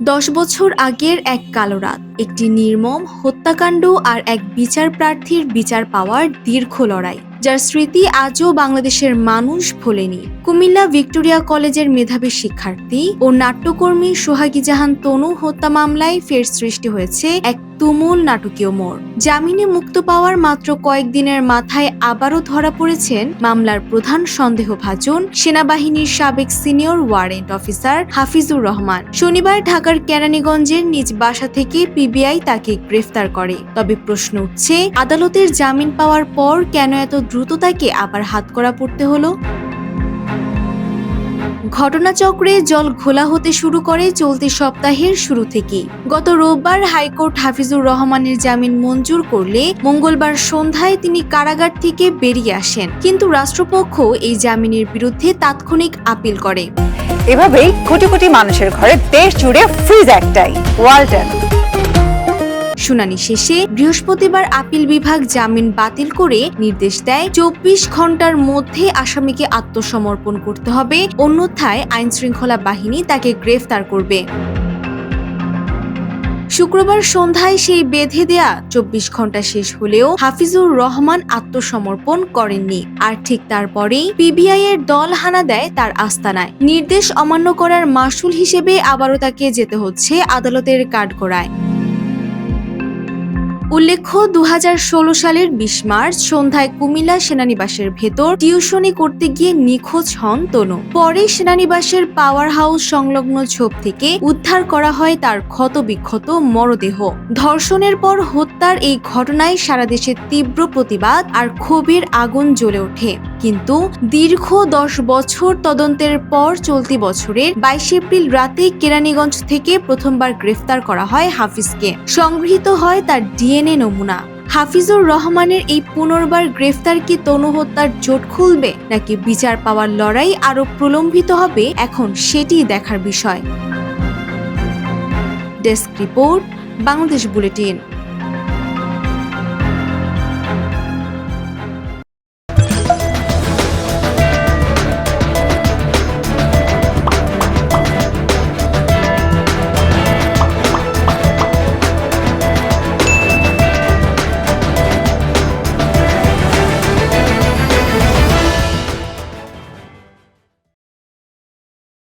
10 বছর আগের এক কালো রাত, একটি নির্মম হত্যাকাণ্ড আর এক বিচার প্রার্থীর বিচার পাওয়ার দীর্ঘ লড়াই, যার স্মৃতি আজও বাংলাদেশের মানুষ ভোলেনি। কুমিল্লা ভিক্টোরিয়া কলেজের মেধাবী শিক্ষার্থী ও নাট্যকর্মী সোহাগী জাহান তনু হত্যা মামলায় ফের সৃষ্টি হয়েছে এক তুমুল নাটকীয় মোড়। জামিনে মুক্ত পাওয়ার মাত্র কয়েকদিনের মাথায় আবারও ধরা পড়েছেন মামলার প্রধান সন্দেহভাজন সেনাবাহিনীর সাবেক senior warrant officer Hafizur Rahman. শনিবার ঢাকার কেরানীগঞ্জের নিজ বাসা থেকে পিবিআই তাকে গ্রেফতার করে। তবে প্রশ্ন উঠছে, আদালতের জামিন পাওয়ার পর কেন এত দ্রুত তাকে আবার হাতকড়া পড়তে হলো? ঘটনাচক্রে জল ঘোলা হতে শুরু করে চলতি সপ্তাহের শুরু থেকেই। গত রোববার হাইকোর্ট হাফিজুর রহমানের জামিন মঞ্জুর করলে মঙ্গলবার সন্ধ্যায় তিনি কারাগার থেকে বেরিয়ে আসেন, কিন্তু রাষ্ট্রপক্ষ এই জামিনের বিরুদ্ধে তাৎক্ষণিক আপিল করে। এভাবেই কোটি কোটি মানুষের ঘরে দেশ জুড়ে ফ্রিজ একটাই, ওয়ালটন। শুনানি শেষে বৃহস্পতিবার আপিল বিভাগ জামিন বাতিল করে নির্দেশ দেয় 24 ঘন্টার মধ্যে আসামিকে আত্মসমর্পণ করতে হবে, অন্যথায় আইনশৃঙ্খলা বাহিনী তাকে গ্রেফতার করবে। শুক্রবার সন্ধ্যায় সেই বেঁধে দেয়া 24 ঘন্টা শেষ হলেও হাফিজুর রহমান আত্মসমর্পণ করেননি। আর ঠিক তারপরেই পিবিআই এর দল হানা দেয় তার আস্তানায়। নির্দেশ অমান্য করার মাসুল হিসেবে আবারও তাকে যেতে হচ্ছে আদালতের কাঠগড়ায়। উল্লেখ্য, 2016 সালের 20 মার্চ সন্ধ্যায় কুমিল্লা সেনানিবাসের ভেতর টিউশনি করতে গিয়ে নিখোঁজ হন তনু। পরে সেনানিবাসের পাওয়ার হাউস সংলগ্ন ঝোপ থেকে উদ্ধার করা হয় তার ক্ষতবিক্ষত মরদেহ। ধর্ষণের পর হত্যার এই ঘটনায় সারা দেশে তীব্র প্রতিবাদ আর ক্ষোভের আগুন জ্বলে ওঠে। কিন্তু দীর্ঘ 10 বছর তদন্তের পর চলতি বছরের 22 এপ্রিল রাতে কেরানীগঞ্জ থেকে প্রথমবার গ্রেফতার করা হয় হাফিজকে। সংগৃহীত হয় তার ডিএনএ নমুনা। হাফিজুর রহমানের এই পুনর্বার গ্রেফতার কি তনু হত্যার জোট খুলবে, নাকি বিচার পাওয়ার লড়াই আরো প্রলম্বিত হবে, এখন সেটিই দেখার বিষয়। Desk report, Bangladesh bulletin.